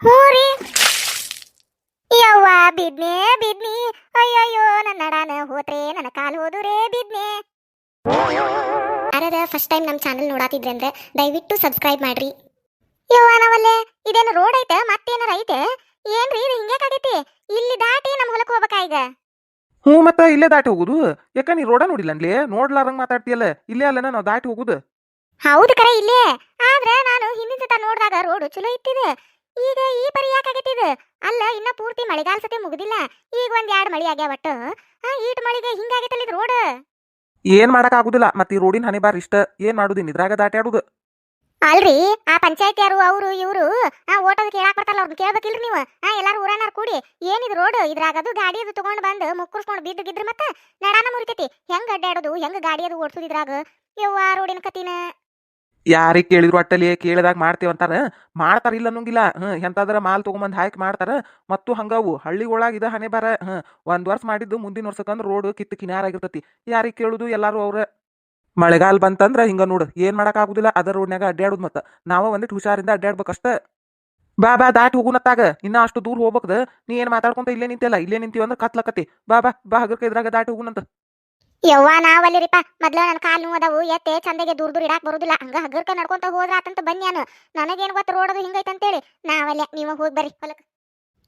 ಹ್ಞೂ ರೀ. ಯವ್ವ ಬಿದ್ನೆ ಬಿದ್ನಿ. ಅಯ್ಯಯ್ಯೋ ನನ್ನ ನಡಾನ ಹೋತ್ರೆ ನನ್ನ ಕಾಲು ಹೋದುರೇ ಬಿದ್ನೆ. ಯಾರ ಫಸ್ಟ್ ಟೈಮ್ ನಮ್ಮ ಚಾನಲ್ ನೋಡಾತಿದ್ರಿ ಅಂದ್ರೆ ದಯವಿಟ್ಟು ಸಬ್ಸ್ಕ್ರೈಬ್ ಮಾಡ್ರಿ. ಯವ್ವ ನಾವಲ್ಲೇ ಇದೇನು ರೋಡ್ ಐತೆ ಮತ್ತೇನಾರ ಐತೆ ಏನ್ರಿ ಇದು ಹಿಂಗ್ಯಾಕಾಗೈತಿ? ಇಲ್ಲಿ ದಾಟಿ ನಮ್ಮ ಹೊಲಕ್ಕೆ ಹೋಗ್ಬೇಕಾ ಈಗ? ಹ್ಞೂ ಮತ್ತ ಇಲ್ಲೇ ದಾಟಿ ಹೋಗುದು. ಯಾಕ ನೀ ರೋಡ ನೋಡಿಲ್ಲ ಅನ್ಲಿ ನೋಡ್ಲಾರಂಗ್ ಮಾತಾಡ್ತಿಯಲ್ಲ. ಇಲ್ಲೇ ಅಲ್ಲನ ನಾವು ದಾಟಿ ಹೋಗುದು. ಹೌದು ಕರೆ ಇಲ್ಲೇ. ಆದ್ರೆ ನಾನು ಹಿಂದಿನ ಸತ ನೋಡಿದಾಗ ರೋಡ್ ಚಲೋ ಇತ್ತಿದೆ. ಈಗ ಈ ಪರಿ ಯಾಕಾಗೈತಿದ? ಅಲ್ಲ ಇನ್ನ ಪೂರ್ತಿ ಮಳೆಗಾಲ ಸತಿ ಮುಗುದಿಲ್ಲ. ಈಗ ಒಂದ್ 2 ಮಳಿ ಆಗ್ಯಾವ ಒಟ್ಟು. ಈಟ್ ಮಳಿಗೆ ಹಿಂಗಾಗೈತಲ್ಲ ಇದು ರೋಡ್. ಏನ್ ಮಾಡಕ್ ಆಗುದಿಲ್ಲ. ಮತ್ತ ಈ ರೋಡಿನ ಹನಿ ಬಾರ್ ಇಷ್ಟ. ಏನ್ ಮಾಡುದಿನ್ ಇದ್ರಾಗ ದಾಟಿ ಆಡುದು. ಅಲ್ರಿ ಆ ಪಂಚಾಯತ್ ಯಾರು ಅವರು ಇವರು ಓಟೋದ್ ಕೇಳಾಕ್ ಬರ್ತಾರಲ್ಲ ಅವ್ರನ್ನ ಕೇಳ್ಬೇಕಿಲ್ರಿ ನೀವು? ಎಲ್ಲಾರು ಊರನಾರ್ ಕೂಡಿ ಏನಿದ್ ರೋಡ್ ಇದ್ರಾಗ ಅದು ಗಾಡಿ ಅದು ತಗೊಂಡ್ ಬಂದು ಮುಕ್ಕರ್ಸ್ಕೊಂಡ್ ಬಿದ್ದಿದ್ರ ಮತ್ತ ನಡಾನ ಮುರಿತೈತಿ. ಹೆಂಗ್ ಅಡ್ಡಾಡೋದು ಹೆಂಗ್ ಗಾಡಿ ಅದು ಓಡ್ಸೋದು ಇದ್ರಾಗ? ಯವ್ವ ರೋಡಿನ ಕತಿನ. ಯಾರಿಗ್ ಕೇಳಿದ್ರು ಅಟ್ಟಲ್ಲಿ ಕೇಳಿದಾಗ ಮಾಡ್ತೇವಂತಾರ. ಮಾಡ್ತಾರ ಇಲ್ಲ ಅನ್ನೋಂಗಿಲ್ಲ. ಎಂತಾದ್ರ ಮಾಲ್ ತಗೊಂಬಂದ್ ಹಾಕಿ ಮಾಡ್ತಾರ. ಮತ್ತು ಹಂಗಾವು ಹಳ್ಳಿಗೊಳಗ ಇದ ಹನೆ ಬಾರ. ಒಂದ್ ವರ್ಷ ಮಾಡಿದ್ದು ಮುಂದಿನ ವರ್ಷಕ್ಕಂದ್ರ ರೋಡ್ ಕಿತ್ತು ಕಿನಾರಾಗಿರ್ತತಿ. ಯಾರಿಗ್ ಕೇಳುದು ಎಲ್ಲಾರು ಅವ್ರ. ಮಳೆಗಾಲ ಬಂತಂದ್ರ ಹಿಂಗ ನೋಡು ಏನ್ ಮಾಡಕ್ ಆಗುದಿಲ್ಲ. ಅದ ರೋಡ್ನ್ಯಾಗ ಅಡ್ಡಾಡುದ್. ಮತ್ತ ನಾವ ಒಂದಿಟ್ಟು ಹುಷಾರಿಂದ ಅಡ್ಡಾಡ್ಬೇಕಷ್ಟ. ಬಾ ಬಾ ದಾಟಿ ಹೋಗುನತ್ತಾಗ. ಇನ್ನ ಅಷ್ಟು ದೂರ ಹೋಗ್ಬೇಕದ. ನೀ ಏನ್ ಮಾತಾಡ್ಕೊಂತ ಇಲ್ಲೇ ನಿಂತಿಯಲ್ಲ. ಇಲ್ಲೇ ನಿಂತೀವಂದ್ರ ಕತ್ಲಕತಿ. ಬಾ ಬಾ ಬಾ ಹಗರ್ಕ ಇದ್ರಾಗ ದಾಟಿ ಹೋಗುನಂತ. ಯವ್ವ ನಾವಲ್ಲಿರಿಪ್ಪ ಮೊದ್ಲ ನನ್ನ ಕಾಲ್ ನೋವು ಅದಾವು. ಎತ್ತೆ ಚಂದಗೆ ದೂರ ದೂರ ಇಡಾಕ್ ಬರುದಿಲ್ಲ. ಹಂಗ ಹಗರ್ಕ ನಡ್ಕೊಂತ ಹೋದ್ರ ಆತಂತ ಬನ್ನಿ ನಾನು. ನನಗೇನು ಗೊತ್ತ ರೋಡ್ ಅದು ಹಿಂಗೈತಂತೇಳಿ. ನಾವಲ್ಲೇ ನೀವ ಹೋಗಿ ಬರ್ರಿ ಹೊಲಕ್.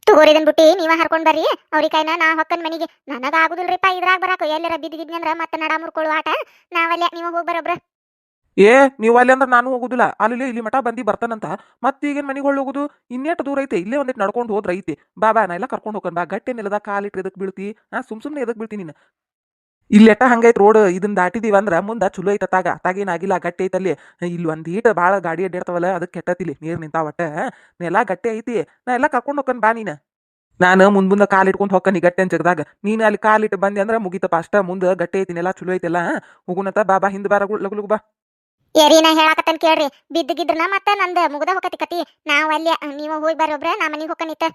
ತಗೋರಿ ಇದನ್ ಬಿಟ್ಟಿ ನೀವ ಹರ್ಕೊಂಡ್ ಬರ್ರಿ. ಅವ್ರಿ ಕೈನ ನಾ ಹೊಕ್ಕನ್ ಮನಿಗೆ. ನನಗ ಆಗುದಿಲ್ರಿಪ್ಪ ಇದ್ರಾಗ ಬರಾಕ. ಎಲ್ಲರ ಬಿದ್ದಿದ್ನಿ ಅಂದ್ರ ಮತ್ತೆ ನಡ ಮುರ್ಕೊಳ್ಳುವ ಆಟ. ನಾವಲ್ಲೇ ನೀವ ಹೋಗಿ ಬರೋಬ್ರ. ಏ ನೀವು ಅಲ್ಲಿ ಅಂದ್ರೆ ನಾನು ಹೋಗುದಿಲ್ಲ. ಅಲ್ಲಿ ಇಲ್ಲಿ ಮಠ ಬಂದಿ ಬರ್ತಾನಂತ. ಮತ್ತೆ ಈಗೇನ್ ಮನಿಗೆ ಹೊಳ್ಳಿ ಹೋಗುದು? ಇನ್ನೇಟ್ ದೂರ ಐತೆ. ಇಲ್ಲೇ ಒಂದಿಟ್ಟು ನಡ್ಕೊಂಡು ಹೋದ್ರ ಐತಿ. ಬಾ ಬಾ ನಾ ಎಲ್ಲ ಕರ್ಕೊಂಡು ಹೋಗೋಣ. ಬಾ ಗಟ್ಟೆ ನೆಲದ ಕಾಲಿಟ್ಟು ಎದಕ್ ಬೀಳ್ತಿ? ಸುಮ್ನೆ ಎದಕ್ ಬೀಳ್ತಿ ನೀನು? ಇಲ್ಲೆಟ್ಟ ಹಂಗೈತ್ ರೋಡ್. ಇದನ್ನ ದಾಟಿದೀವಿ ಅಂದ್ರ ಮುಂದ ಚಲೋ ಐತ. ತಾಗೇನಾಗಿಲ್ಲ ಗಟ್ಟಿ ಐತಲ್ಲಿ. ಇಲ್ಲಿ ಒಂದ್ ಈಟ ಬಾಳ ಗಾಡಿ ಅಡ್ಡಾಡ್ತಾವಲ್ಲ ಅದಕ್ಕೆ ಕೆಟ್ಟತಿಲಿ ನೀರ್ ನಿಂತಾವ ಒಟ್ಟ. ನೆಲ ಗಟ್ಟೆ ಐತಿ. ನಾ ಎಲ್ಲ ಕರ್ಕೊಂಡು ಹೋಗ್ಕನ್ ಬಾ ನೀನ. ನಾನು ಮುಂದ ಕಾಲ್ ಇಟ್ಕೊಂಡ್ ಹೊಕ್ಕನಿ ಗಟ್ಟೆ ಅಂಚಗದಾಗ. ನೀನ್ ಅಲ್ಲಿ ಕಾಲಿಟ್ಟು ಬಂದಿ ಅಂದ್ರ ಮುಗಿತಪ್ಪ ಅಷ್ಟ. ಮುಂದ ಗಟ್ಟೆ ಐತಿ ನೆಲ ಚಲೋ ಐತಿಲ್ಲ. ಹೋಗುನತ ಬಾ ಬಾ ಹಿಂದ್ ಬಾರ ಲಗು ಲಗು ಬಾ. ಏರಿನ ಹೇಳಾಕತ್ತನ್ ಕೇಳ್ರಿ. ಬಿದ್ದಿಗಿದ್ರನ ಮತ್ತೆ ನಂದ ಮುಗ್ದ ಹೊಕತಿ ಕತಿ. ನಾವಲ್ಲೇ ನೀವ ಹೋಗಿ ಬರೋಬ್ರ. ನಾ ಮನಿಗೆ ಹೊಕ್ಕನಿತ್ತ.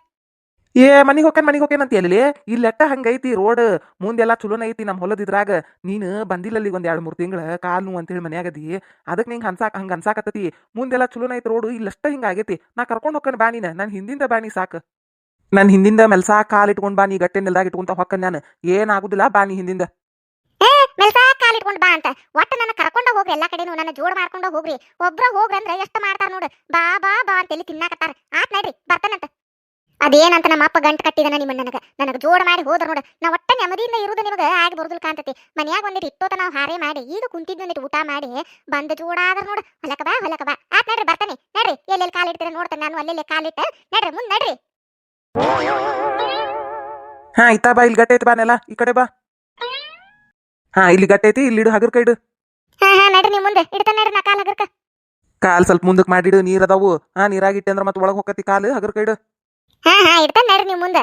ಏ ಮನಿಗ್ ಹೋಕೇನ್ ಅಂತ ಹೇಳಿ. ಇಲ್ಲೆಟ್ಟ ಹಂಗೈತಿ ರೋಡ್. ಮುಂದೆಲ್ಲಾ ಚಲೋನ ಐತಿ ನಮ್ ಹೊಲದಿದ್ರಾಗ. ನೀನ್ ಬಂದಿಲ್ಲಲ್ಲಿ ಒಂದ್ 2-3 ತಿಂಗಳ ಕಾಲ್ ನೋವು ಅಂತೇಳಿ ಮನ್ಯಾಗದಿ. ಅದಕ್ ನಿಂಗ್ ಹಂಗ ಅನ್ಸಾಕತ್ತತಿ. ಮುಂದೆಲ್ಲಾ ಚಲೋನ ಐತಿ ರೋಡ್. ಇಲ್ಲಷ್ಟ ಹಿಂಗ ಆಗೈತಿ. ನಾ ಕರ್ಕೊಂಡ್ ಹೋಗ್ಕನ್ ಬಾ ನೀನ. ನನ್ ಹಿಂದಿಂದ ಬಾ ನೀ ಸಾಕ. ನನ್ ಹಿಂದಿಂದ ಮೆಲ್ಸಾ ಕಾಲ್ ಇಟ್ಕೊಂಡ್ ಬಾ. ನೀ ಗಟ್ಟೆ ನೆಲ್ದಾಗ ಇಟ್ಕೊಂತ ಹೊಕ್ಕನ್ ನಾನು. ಏನಾಗುದಿಲ್ಲ ಬಾ ನೀ ಹಿಂದಿಂದ. ಮೆಲ್ಸಾ ಕಾಲ್ ಇಟ್ಕೊಂಡ್ ಬಾ ಅಂತ ಒಟ್ಟ ನನ್ನ ಕರ್ಕೊಂಡ ಹೋಗ್ರಿ. ಎಲ್ಲಾ ಕಡೆನು ನನ್ನ ಜೋಡ್ ಮಾಡ್ಕೊಂಡ ಹೋಗ್ರಿ. ಒಬ್ರ ಹೋಗ್ರಂದ್ರ ಎಷ್ಟ ಮಾಡ್ತಾರ ನೋಡು. ಬಾ ಬಾ ಬಾ ಅಂತೇಳಿ ತಿನ್ನಾಕತ್ತಾರ. ಆತ್ ನಡ್ರಿ ಬರ್ತಾನಂತ. ಅದೇನಂತ ನಮ್ಮ ಅಪ್ಪ ಗಂಟ್ ಕಟ್ಟಿದನ ನಿಮ್ಮ ನನಗ ಜೋಡ್ ಮಾಡಿ ಹೋದ್ರ ನೋಡ. ನಾ ಒಟ್ಟ ನೆಮ್ಮದಿಯಿಂದ ಇರುದು ನಿಮಗ ಆಗಿ ಬರುದಿಲ್ಲ ಕಾಣ್ತತಿ. ಮನ್ಯಾಗ ಒಂದಿಟ್ಟು ಇಟ್ಟೋತ ನಾವು ಹಾರೇ ಮಾಡಿ ಈಗ ಕುಂತಿದ್ನೊಂದಿಟ್ಟು ಊಟ ಮಾಡಿ ಬಂದ ಜೋಡಾದ್ರ ನೋಡು. ಹೊಲಕ ಬಾ ಹೊಲಕ ಬಾ. ಆತ್ ನಡ್ರಿ ಬರ್ತಾನೆ. ನಡ್ರಿ ಎಲ್ಲೆಲ್ಲಿ ಕಾಲ್ ಇಡ್ತೀರ ನೋಡ್ತಾನೆ ನಾನು. ಅಲ್ಲೆಲ್ಲಿ ಕಾಲಿಟ್ಟ ನಡ್ರಿ ಮುಂದ್ ನಡ್ರಿ. ಹಾ ಇತ್ತಾ ಬಾ. ಇಲ್ಲಿ ಗಟ್ಟೆ ಐತಿ ಬಾ ನೆಲ ಈ ಕಡೆ ಬಾ. ಹಾ ಇಲ್ಲಿ ಗಟ್ಟೆ ಐತಿ. ಇಲ್ಲಿ ಇಡು ಹಗರ್ ಕೈಡು. ಹಾ ನಡ್ರಿ ನೀವು ಮುಂದೆ ಇಡ್ತಾನೆ ನಡ್ರಿ. ನಾ ಕಾಲ್ ಹಗರ್ಕ. ಕಾಲ್ ಸ್ವಲ್ಪ ಮುಂದಕ್ ಮಾಡಿಡು. ನೀರ್ ಅದಾವು. ನೀರಾಗಿಟ್ಟೆ ಅಂದ್ರ ಮತ್ತೆ ಒಳಗ್ ಹೋಗತಿ ಕಾಲು. ಹಗರ್ ಕೈಡು. ಹಾ ಇಡ್ತಾನೆ ನಡ್ರಿ ನೀವು ಮುಂದೆ.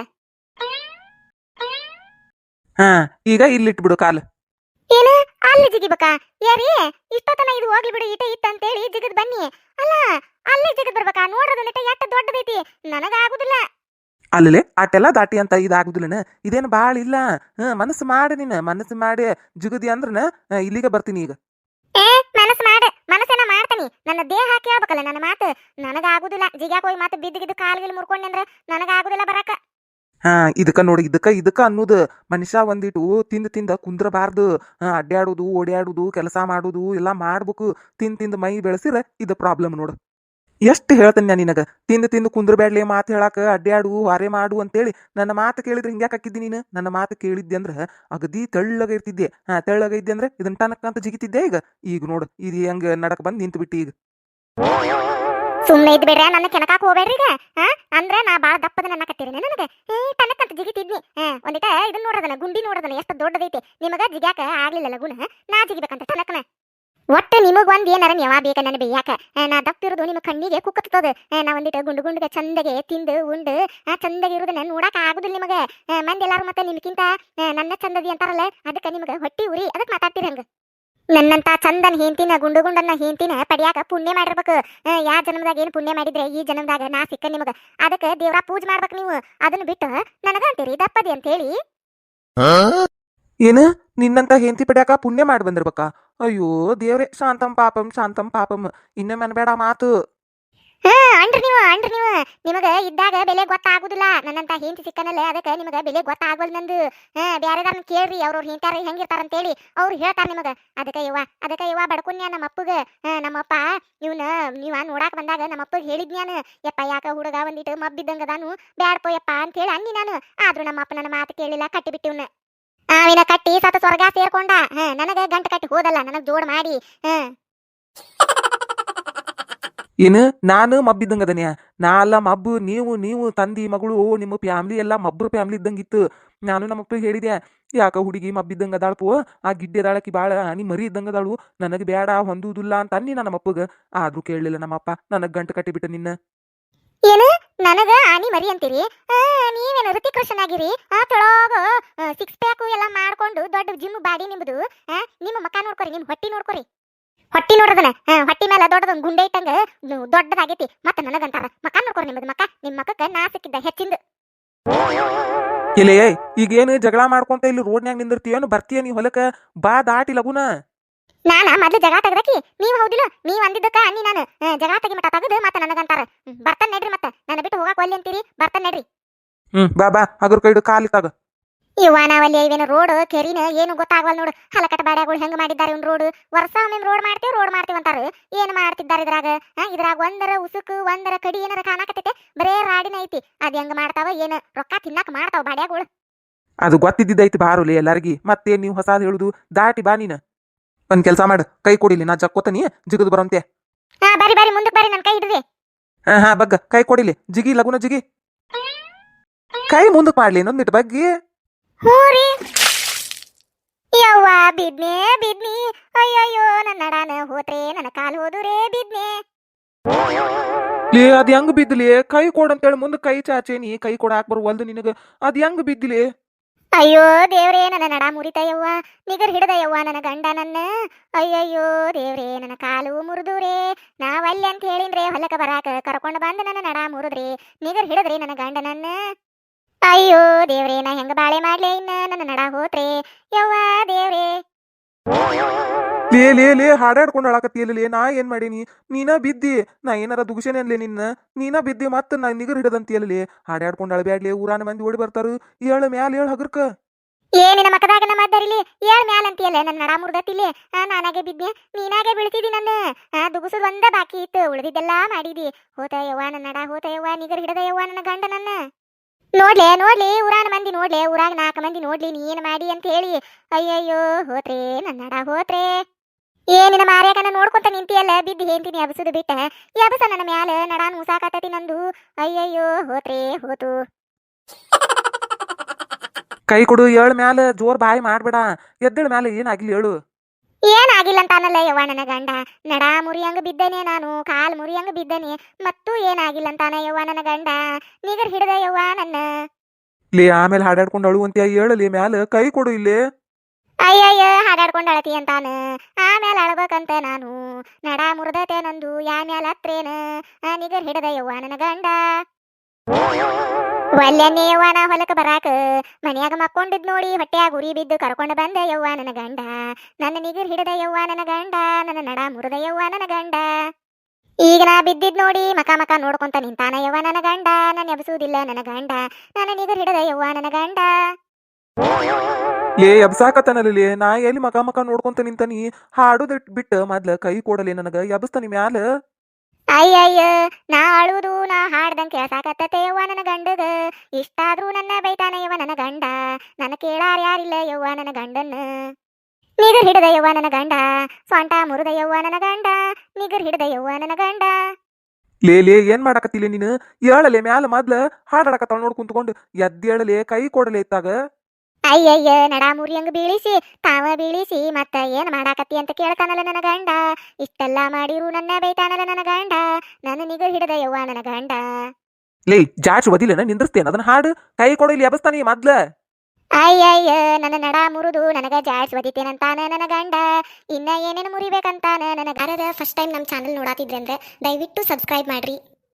ಹಾ ಈಗ ಇಲ್ಲಿ ಇಟ್ಬಿಡು ಕಾಲು. ಏನು ಅಲ್ಲಿ ಜಿಗಿಬೇಕಾ? ಯಾರಿ ಇಷ್ಟೊತ್ತನ ಇದು ಹೋಗ್ಲಿ ಬಿಡು ಈಟ ಇತ್ತ ಅಂತೇಳಿ ಜಿಗದ್ ಬನ್ನಿ. ಅಲ್ಲ ಅಲ್ಲಿ ಜಿಗದ್ ಬರ್ಬೇಕಾ? ನೋಡ್ರದನ್ನಿಟ ಎಷ್ಟ ದೊಡ್ಡದೈತಿ. ನನಗ ಆಗುದಿಲ್ಲ. ಅಲ್ಲೇ ಆಟೆಲ್ಲ ದಾಟಿ ಅಂತ ಇದಾಗುದಿಲ್ಲನ? ಇದೇನು ಬಾಳ ಇಲ್ಲ. ಮನಸ್ಸು ಮಾಡಿ ನೀನ್. ಮನಸ್ಸು ಮಾಡಿ ಜಿಗದಿ ಅಂದ್ರನ ಇಲ್ಲಿಗೆ ಬರ್ತೀನಿ ಈಗ. ಮನಸ್ಸು ಮಾಡ. ಮನಸ್ಸೇನ ಮಾಡ್ತಾನಿ. ನನ್ನ ದೇಹ ಕೇಳ್ಬೇಕಲ್ಲ ನನ್ನ ಮಾತು. ನನಗ ಆಗುದಿಲ್ಲ. ಜಿಗ್ಯಾಕ ಹೋಗಿ ಮತ್ತೆ ಬಿದ್ದಿಗಿದ್ದು ಕಾಲ್ಗಿಲ್ ಮುರ್ಕೊಂಡೆ ಅಂದ್ರ ನನಗ ಆಗುದಿಲ್ಲ ಬರಾಕ. ಹಾ ಇದಕ್ಕ ನೋಡಿ. ಇದಕ್ಕ ಅನ್ನೋದು ಮನುಷ್ಯ ಒಂದಿಟ್ಟು ತಿಂದ ಕುಂದ್ರಬಾರ್ದು. ಅಡ್ಡಾಡುದು ಓಡಾಡುದು ಕೆಲಸ ಮಾಡುದು ಎಲ್ಲಾ ಮಾಡ್ಬೇಕು. ತಿಂದ ಮೈ ಬೆಳೆಸಿರ ಇದು ಪ್ರಾಬ್ಲಮ್ ನೋಡು. ಎಷ್ಟು ಹೇಳ್ತೇನೆ ನಾನು ನಿನಗ. ತಿಂದು ಕುಂದ್ರಬ್ಯಾಡ್ಲಿ ಮಾತು ಹೇಳಾಕ. ಅಡ್ಡಾಡು ವಾರೆ ಮಾಡು ಅಂತೇಳಿ. ನನ್ನ ಮಾತು ಕೇಳಿದ್ರೆ ಹಿಂಗ್ಯಾಕೆ ಹಾಕಿದ್ದಿ ನೀನು? ನನ್ನ ಮಾತು ಕೇಳಿದ್ದೆ ಅಂದ್ರ ಅಗದಿ ತೆಳ್ಳಗ ಇರ್ತಿದ್ದೆ. ತೆಳ್ಳಗ ಇದ್ದೆ ಅಂದ್ರೆ ಇದನ್ನ ಟನಕ್ಕಂತ ಜಿಗಿತಿದ್ದೆ. ಈಗ ನೋಡು ಇದು ಹೆಂಗ ನಡಕ್ ಬಂದ್ ನಿಂತು ಬಿಟ್ಟಿ ಈಗ. ಸುಮ್ನೆ ಇದ್ ಬಿಡ್ರ. ನನ್ನ ಕೆನಕಾಕ್ ಹೋಗ್ಬೇಡ್ರಿ ಈಗ. ಅಂದ್ರ ನಾ ಬಾಳ ದಪ್ಪದ ನನ್ನ ಕತ್ತೀರಿ ನನಗ. ಟನಕ್ಕಂತ ಜಿಗಿತಿದ್ನಿ. ಒಂದಿಟ ಇದನ್ನ ನೋಡದನ ಗುಂಡಿ ನೋಡದನ ಎಷ್ಟು ದೊಡ್ಡದೈತಿ. ನಿಮಗ ಜಿಗ್ಯಾಕ ಆಗ್ಲಿಲ್ಲ ಲಗುನ. ನಾ ಜಿಗಿಬೇಕಂತ ಟನಕ್ಕನ. ಒಟ್ಟ ನಿಮಗ್ ಒಂದ್ ಏನಾರ ಯಾವ ಬೇಕ ನನ್ನ ಬೇಯಾಕ. ನಾ ದಪ್ಪಿರೋದು ನಿಮ್ಮ ಕಣ್ಣಿಗೆ ಕುಕ್ಕತ್ತದ. ನಾ ಒಂದಿಟ್ಟು ಗುಂಡುಗೆ ಚಂದಗೆ ತಿಂದು ಉಂಡು ಚಂದಗೆ ಇರೋದನ್ನ ನೋಡಾಕ ಆಗುದಿಲ್ಲ ನಿಮಗ. ಮಂದಿ ಎಲ್ಲಾರು ಮತ್ತೆ ನಿಮ್ಗಿಂತ ನನ್ನ ಚಂದದಿ ಅಂತಾರಲ್ಲ. ಅದಕ್ಕ ನಿಮಗ ಹೊಟ್ಟಿ ಉರಿ. ಅದಕ್ ಮಾತಾಡ್ತೀರಿ ಹಂಗ. ನನ್ನಂತ ಚಂದನ್ ಹೇಂತಿನ ಗುಂಡನ್ನ ಹೇಂತಿನ ಪಡಿಯಾಕ ಪುಣ್ಯ ಮಾಡಿರ್ಬೇಕು. ಯಾ ಜನ್ಮದಾಗ ಏನ್ ಪುಣ್ಯ ಮಾಡಿದ್ರೆ ಈ ಜನ್ಮದಾಗ ನಾ ಸಿಕ್ಕ ನಿಮಗ. ಅದಕ್ಕ ದೇವ್ರ ಪೂಜೆ ಮಾಡ್ಬೇಕು ನೀವು. ಅದನ್ನ ಬಿಟ್ಟು ನನಗ ಅಂತೀರಿ ದಪ್ಪದಿ ಅಂತ ಹೇಳಿ. ಏನು ನಿನ್ನಂತ ಹೆಂಡತಿ ಪಡ್ಯಾಕ ಪುಣ್ಯ ಮಾಡಿ ಬಂದಿರ್ಬೇಕಾ? ಅಯ್ಯೋ ದೇವ್ರೆ. ಶಾಂತಂ ಪಾಪಂ ಶಾಂತಂ ಪಾಪಂ. ಇನ್ನೊಮ್ಮೆ ಅನ್ಬೇಡ ಮಾತು. ಅಂಡ್ರಿ ನೀವು ನಿಮಗ ಇದ್ದಾಗ ಬೆಲೆ ಗೊತ್ತಾಗುದಿಲ್ಲ. ನನ್ನಂತ ಹೆಂಡತಿ ಸಿಕ್ಕನಲ್ಲ, ಅದಕ್ಕೆ ನಿಮಗ ಬೆಲೆ ಗೊತ್ತಾಗವಲ್ ನಂದು. ಬ್ಯಾರೆದಾರನ್ನ ಕೇಳ್ರಿ, ಅವ್ರವ್ರ ಹೆಂಡ್ತಾರ ಹೆಂಗಿರ್ತಾರ ಅಂತೇಳಿ ಅವ್ರು ಹೇಳ್ತಾರ ನಿಮಗ. ಅದಕ್ಕೆ ಯವ್ವ ಬಡ್ಕೊಂಡ್ಯ ನಮ್ಮ ಅಪ್ಪಗ. ನಮ್ಮಪ್ಪ ನೀವ ನೋಡಾಕ್ ಬಂದಾಗ ನಮ್ಮ ಅಪ್ಪಗೆ ಹೇಳಿದ್ನ್ಯಾನ, ಯಪ್ಪ ಯಾಕ ಹುಡುಗ ಒಂದಿಟ್ಟು ಮಬ್ಬಿದ್ದಂಗ ಅದಾನು, ಬ್ಯಾಡ್ಪೋ ಯಪ್ಪ ಅಂತ ಹೇಳಿ ಅನ್ನಿ ನಾನು. ಆದ್ರೂ ನಮ್ಮ ಅಪ್ಪ ನನ್ನ ಮಾತು ಕೇಳಿಲ್ಲ, ಕಟ್ಟಿ ಬಿಟ್ಟಿವ್ನ. ಆವಿನ ಕಟ್ಟಿ ಸತ ಸ್ವರ್ಗ ಸೇರ್ಕೊಂಡ. ನನಗ ಗಂಟು ಕಟ್ಟಿ ಹೋದಲ್ಲ, ನನಗ್ ಜೋಡ್ ಮಾಡಿ. ಏನು ನಾನು ಮಬ್ಬಿದ್ದಂಗದನ್ಯಾ? ನಾ ಅಲ್ಲ ಮಬ್ಬು, ನೀವು ತಂದಿ ಮಗಳು ನಿಮ್ಮ ಫ್ಯಾಮ್ಲಿ ಎಲ್ಲ ಮಬ್ರು ಫ್ಯಾಮ್ಲಿ ಇದ್ದಂಗಿತ್ತು. ನಾನು ನಮ್ಮ ಅಪ್ಪಗೆ ಹೇಳಿದೆ, ಯಾಕ ಹುಡುಗಿ ಮಬ್ಬಿದ್ದಂಗ ಅದಾಳಪು, ಆ ಗಿಡ್ಡೆ ಅದಾಳಕಿ ಬಾಳ ನೀ ಮರಿ ಇದ್ದಂಗ ಅದಾಳು, ನನಗೆ ಬೇಡ ಹೊಂದುವುದಿಲ್ಲ ಅಂತ ಅನ್ನಿ ನಮ್ಮ ಅಪ್ಪಗ. ಆದ್ರೂ ಕೇಳಲಿಲ್ಲ ನಮ್ಮಪ್ಪ, ನನಗ್ ಗಂಟು ಕಟ್ಟಿಬಿಟ್ಟ ನಿನ್ನ. ಏನು ನನಗ ಆನಿ ಮರಿ ಅಂತೀರಿ? ನೀವೇನು ಋತಿಕ್ ರೋಷನ್ ಆಗಿರಿ? ತೊಳಗ 6 ಪ್ಯಾಕು ಎಲ್ಲ ಮಾಡ್ಕೊಂಡು ದೊಡ್ಡ ಜಿಮ್ ಬಾಡಿ ನಿಮ್ದು. ನಿಮ್ಮ ಮಕ್ಕ ನೋಡ್ಕೊರಿ, ನಿಮ್ ಹೊಟ್ಟಿ ನೋಡ್ಕೊರಿ. ಹೊಟ್ಟಿ ನೋಡ್ರದನ, ಹೊಟ್ಟಿ ಮೇಲೆ ದೊಡ್ಡದೊಂದು ಗುಂಡೆ ಇಟ್ಟಂಗ ದೊಡ್ಡದಾಗೈತಿ. ಮತ್ತ ನನಗಂತಾರ ಮಕ್ಕ ನೋಡ್ಕೊರಿ. ನಿಮ್ಮದು ಮಕ್ಕ, ನಿಮ್ ಮಕ್ಕಕ್ಕ ನಾ ಸಿಕ್ಕಿದ್ದ ಹೆಚ್ಚಿಂದ. ಇಲ್ಲೇ ಈಗೇನು ಜಗಳ ಮಾಡ್ಕೊಂತ ಇಲ್ಲಿ ರೋಡ್ನ್ಯಾಗ ನಿಂದಿರ್ತೀಯೇನು? ಬರ್ತೀಯ ನೀ ಹೊಲಕ್ಕ? ಬಾ ದಾಟಿ ಲಗುನ. ನಾನ ಮೊದ್ಲು ಜಗಳ ತೆಗ್ದಕಿ ನೀವ್ ಹೌದಿಲ್ಲ? ನೀವ್ ಅಂದಿದ್ದಕ್ಕ ಅನ್ನಿ ನಾನು ಜಗಳ ತೆಗಿ ಮಟ್ಟ ತೆಗದು ಮತ್ತ ನನಗಂತಾರ ಬರ್ತಾನ ನಡ್ರಿ. ಮತ್ತ ನನ್ನ ಬಿಟ್ಟು ಹೋಗಾಕ ಒಲ್ಲೆ ಅಂತೀರಿ? ಬರ್ತಾನ ನಡ್ರಿ. ಬಾ ಅದ್ರ ಕೈಡು ಕಾಲಿತ್ತಾಗ. ಇವ ನಾವಲ್ಲಿ ಇವೇನು ರೋಡ್ ಕೆರಿನ ಏನು ಗೊತ್ತಾಗವಲ್ ನೋಡು. ಹಲಕಟ ಬಾಡ್ಯಾಗಳು ಹೆಂಗ್ ಮಾಡಿದ್ದಾರೆ ಒಂದು ರೋಡ್. ವರ್ಷ ಒಮ್ಮೆ ರೋಡ್ ಮಾಡ್ತೀವಿ ಅಂತಾರ. ಏನ್ ಮಾಡ್ತಿದ್ದಾರೆ ಇದ್ರಾಗ ಒಂದರ ಉಸುಕು ಒಂದರ ಕಡಿ ಏನಾರ ಕಾಣಕತ್ತೈತೆ? ಬರೇ ರಾಡಿನ ಐತಿ. ಅದ್ ಹೆಂಗ್ ಮಾಡ್ತಾವ ಏನು? ರೊಕ್ಕ ತಿನ್ನಾಕ ಮಾಡ್ತಾವ ಬಾಡ್ಯಾಗಳು. ಅದು ಗೊತ್ತಿದ್ದೈತಿ ಬಾರುಲಿ ಎಲ್ಲಾರ್ಗಿ. ಮತ್ತೇನ್ ನೀವು ಹೊಸಾದ್ ಹೇಳುದು? ದಾಟಿ ಬಾ ನೀನ. ಒಂದ್ ಕೆಲ್ಸ ಮಾಡು, ಕೈ ಕೊಡಿಲಿ, ನಾ ಜಕ್ಕೋತನಿ, ಜಿಗದು ಬರಂತೆ. ಬರಿ ಮುಂದಕ್ಕೆ ಬರಿ, ನನ್ ಕೈ ಹಿಡ್ರಿ. ಬಗ್ಗ ಕೈ ಕೊಡಿಲಿ, ಜಿಗಿ ಲಗುನ ಜಿಗಿ. ಕೈ ಮುಂದಕ್ ಮಾಡ್ಲಿ ಇನ್ನೊಂದಿಟ್ಟು ಬಗ್ಗಿ. ಹ್ಞೂ ರೀ. ಯವ್ವ ಬಿದ್ನೆ. ಅಯ್ಯಯ್ಯೋ ನನ್ನ ನಡಾನ ಹೋತ್ರೆ, ನನ್ನ ಕಾಲು ಹೋದುರೇ ಬಿದ್ನೆ. ಲೇ ಅದ್ ಹೆಂಗ್ ಬಿದ್ದಿಲಿ? ಕೈ ಕೊಡಂತೇಳಿ ಮುಂದೆ ಕೈ ಚಾಚೇನಿ, ಕೈ ಕೊಡಾಕ್ ಬರುವಲ್ದು ನಿನಗ. ಅದ್ ಹೆಂಗ್ ಬಿದ್ದಿಲಿ? ಅಯ್ಯೋ ದೇವ್ರೇ, ನನ್ನ ನಡ ಮುರಿತ ಯವ್ವ. ನಿಗರ್ ಹಿಡ್ದ ಯವ್ವ ನನ್ನ ಗಂಡ ನನ್ನ. ಅಯ್ಯಯ್ಯೋ ದೇವ್ರೇ, ನನ್ನ ಕಾಲು ಮುರಿದುರೇ. ನಾವಲ್ಲಿ ಅಂತ ಹೇಳಿನ್ರೆ ಹೊಲಕ್ಕ ಬರಾಕ, ಕರ್ಕೊಂಡು ಬಂದು ನನ್ನ ನಡ ಮುರಿದ್ರಿ. ನಿಗರ್ ಹಿಡದ್ರಿ ನನ್ನ ಗಂಡ ನನ್ನ. ಅಯ್ಯೋ ದೇವ್ರೇ, ನಾ ಹೆಂಗ ಬಾಳೆ ಮಾಡ್ಲೆ ಇನ್ನ? ನನ್ನ ನಡ ಹೋತ್ರೆ ಯವ್ವ ದೇವ್ರೇ. ಲೇ ಹಾಡಾಡ್ಕೊಂಡು ಅಳಕತ್ತೀಯಲ್ಲೇ, ನಾ ಏನ್ ಮಾಡೀನಿ? ನೀನ ಬಿದ್ದಿ, ನಾ ಏನಾರ ದುಗುಸೇನೆ ಅನ್ಲೇ ನಿನ್ನ? ನೀನ ಬಿದ್ದಿ ಮತ್ತ ನಾ ನಿಗರ್ ಹಿಡದಂತೀಯಲ್ಲೇ. ಹಾಡಾಡ್ಕೊಂಡು ಅಳಬ್ಯಾಡ್ಲಿ, ಊರಾನ ಮಂದಿ ಓಡಿ ಬರ್ತಾರು. ಏಳು ಮ್ಯಾಲ ಏಳು ಹಗರ್ಕ. ಏನಿನ ಮಕದಾಗ ನಮ್ಮ ಅದ್ದರಿಲಿ ಏಳ್ ಮ್ಯಾಲ ಅಂತೀಯಲ್ಲ? ನನ್ನ ನಡ ಮುರ್ದತಿಲಿ. ನಾನಾಗೆ ಬಿದ್ದೆ, ನೀನಾಗೆ ಬೀಳ್ತಿದಿ. ನನ್ನ ದುಗುಸದ್ ಒಂದ ಬಾಕಿ ಇತ್ತು, ಉಳಿದಿದ್ದೆಲ್ಲಾ ಮಾಡಿದಿ. ಹೋತ ಯವ್ವ ನನ್ನ ನಡ ಹೋತ ಯವ್ವ. ನಿಗರ್ ಹಿಡದ ಯವ್ವ ನನ್ನ ಗಂಡ ನನ್ನ. ನೋಡ್ಲಿ ಊರಾನ ಮಂದಿ ನೋಡ್ಲೆ, ಊರಾಗ 4 ಮಂದಿ ನೋಡ್ಲಿ ನೀ ಏನ್ ಮಾಡಿ ಅಂತ ಹೇಳಿ. ಅಯ್ಯಯ್ಯೋ ಹೋತ್ರೆ ನನ್ನ ನಡ ಹೋತ್ರೆ. ಏನಿನ ಮಾರ್ಯಾಕನ ನೋಡ್ಕೊಂತ ನಿಂತಿಯಲ್ಲ, ಬಿದ್ದು ಹೇಳ್ತೀನಿ ಅಬಸುದು ಬಿಟ್ಟ. ಅಬಸ ನನ್ನ ಮ್ಯಾಲ ನಡಾನ್ ಮುಸಾಕತ್ತತಿ ನಂದು. ಅಯ್ಯಯ್ಯೋ ಹೋತ್ರೆ ಹೋತು. ಕೈ ಕೊಡು, ಏಳ್ ಮ್ಯಾಲ ಜೋರ್ ಬಾಯಿ ಮಾಡ್ಬೇಡ. ಎದ್ದೇಳ ಮ್ಯಾಲ ಏನಾಗಿಲ್ಲ ಹೇಳು. ಏನಾಗಿಲ್ಲ ಅಂತಾನಲ್ಲ ಯವ್ವ ನನ್ನ ಗಂಡ. ನಡ ಮುರಿಯಂಗ ಬಿದ್ದನೆ ನಾನು, ಕಾಲ್ ಮುರಿಯಂಗ ಬಿದ್ದನೆ. ಮತ್ತೂ ಏನಾಗಿಲ್ಲ ಅಂತಾನ ಯವ್ವ ನನ್ನ ಗಂಡ. ನಿಗರ್ ಹಿಡ್ದ ಯವ್ವ ನನ್ನ. ಲೇ ಆಮೇಲೆ ಹಾಡಾಡ್ಕೊಂಡು ಅಳುವಂತೀಯ, ಹೇಳಲಿ ಮ್ಯಾಲ ಕೈ ಕೊಡು ಇಲ್ಲೇ. ಅಯ್ಯಯ್ಯ ಹಾಡಾಡ್ಕೊಂಡು ಅಳತಿ ಅಂತಾನ. ಆಮೇಲೆ ಅಳ್ಬೇಕಂತ ನಾನು. ನಡ ಮುರಿದತೆ ನಂದು, ಯಾ ಮ್ಯಾಲ ಹತ್ರೇನ. ನಿಗರ್ ಹಿಡ್ದ ಯವ್ವ ನನ್ನ ಗಂಡ. ಒಲ್ಲೆನ್ನೇ ಯವ್ವ ನಾ ಹೊಲಕ್ಕೆ ಬರಾಕ. ಮನ್ಯಾಗ ಮಕ್ಕೊಂಡಿದ್ ನೋಡಿ ಹೊಟ್ಯಾಗ ಉರಿ ಬಿದ್ದು ಕರ್ಕೊಂಡು ಬಂದ ಯವ್ವ ನನ್ನ ಗಂಡ. ನನ್ನ ನಿಗರ್ ಹಿಡದ ಯವ್ವ ನನ್ನ ಗಂಡ. ನನ್ನ ನಡ ಮುರಿದ ಯವ್ವ ನನ್ನ ಗಂಡ. ಈಗ ನಾ ಬಿದ್ದಿದ್ ನೋಡಿ ಮಕ ನೋಡ್ಕೊಂತ ನಿಂತಾನ ಯವ್ವ ನನ್ನ ಗಂಡ. ನನ್ನ ಎಬ್ಸುವುದಿಲ್ಲ ನನ್ನ ಗಂಡ. ನನ್ನ ನಿಗರ್ ಹಿಡದ ಯವ್ವ ನನ್ನ ಗಂಡ. ಲೇ ಎಬ್ಸಾಕತ್ತನಲ್ಲಿ, ನಾ ಎಲ್ಲಿ ಮಕ ನೋಡ್ಕೊಂತ ನಿಂತಾನಿ? ಹಾಡುದ ಬಿಟ್ಟು ಮೊದ್ಲ ಕೈ ಕೊಡಲಿ ನನಗ, ಎಬ್ಸ್ತಾನಿ ಮ್ಯಾಲ. ಅಯ್ಯಯ್ಯ ನಾ ಅಳುವುದು ನಾ ಹಾಡ್ದಂಗೆ ಕೇಳ್ಸಾಕತ್ತತೆ ಯವ್ವ ನನ್ನ ಗಂಡಗ. ಇಷ್ಟಾದ್ರೂ ನನ್ನ ಬೈತಾನ ಯವ್ವ ನನ್ನ ಗಂಡ. ನನ್ನ ಕೇಳಾರ ಯಾರಿಲ್ಲ ಯವ್ವ ನನ್ನ ಗಂಡನ್ನ. ನಿಗರ್ ಹಿಡದ ಯವ್ವ ನನ್ನ ಗಂಡ. ಸ್ವಂಟ ಮುರಿದ ಯವ್ವ ನನ್ನ ಗಂಡ. ನಿಗರ್ ಹಿಡದ ಯವ್ವ ನನ್ನ ಗಂಡ. ಲೇ ಏನ್ ಮಾಡಾಕತ್ತಿಲ್ಲ ನೀನು? ಹೇಳಲೆ ಮ್ಯಾಲ ಮೊದ್ಲ ಹಾಡಾಡಕತ್ತಾಳ ನೋಡ್ ಕುಂತ್ಕೊಂಡು. ಎದ್ದೇಳಲೆ, ಕೈ ಕೊಡಲೆ ಇತ್ತಾಗ. ಅಯ್ಯಯ್ಯ ನಡ ಮುರಿಯಂಗ ಬೀಳಿಸಿ ತಾವ ಬೀಳಿಸಿ ಮತ್ತ ಏನ್ ಮಾಡಾಕತ್ತಿ ಅಂತ ಕೇಳ್ತಾನಲ್ಲ ನನ್ನ ಗಂಡ. ಇಷ್ಟೆಲ್ಲಾ ಮಾಡಿರು ನನ್ನ ಬೈತಾನಲ್ಲ ನನ್ನ ಗಂಡ. ನನ್ನ ನಿಗರ್ ಹಿಡದ ಯವ್ವ ನನ್ನ ಗಂಡ. ಲೇ ಜಾಚ್ ಒದಿಲೇನ, ನಿಂದ್ರಸ್ತೇನ ಅದನ್ನ ಹಾಡು? ಕೈ ಕೊಡು ಇಲ್ಲಿ, ಎಬಸ್ತಾನಿ ಮೊದ್ಲ. ಅಯ್ಯಯ್ಯ ನನ್ನ ನಡ ಮುರಿದು ನನಗ ಜಾಡ್ಸ್ ಒದಿತೇನಂತಾನ ನನ್ನ ಗಂಡ. ಇನ್ನ ಏನೇನು ಮುರಿಬೇಕಂತಾನ ನನ್ನ ಗಂಡ. ಫಸ್ಟ್ ಟೈಮ್ ನಮ್ಮ ಚಾನಲ್ ನೋಡಾತಿದ್ರಂದ್ರೆ ದಯವಿಟ್ಟು ಸಬ್ಸ್ಕ್ರೈಬ್ ಮಾಡ್ರಿ.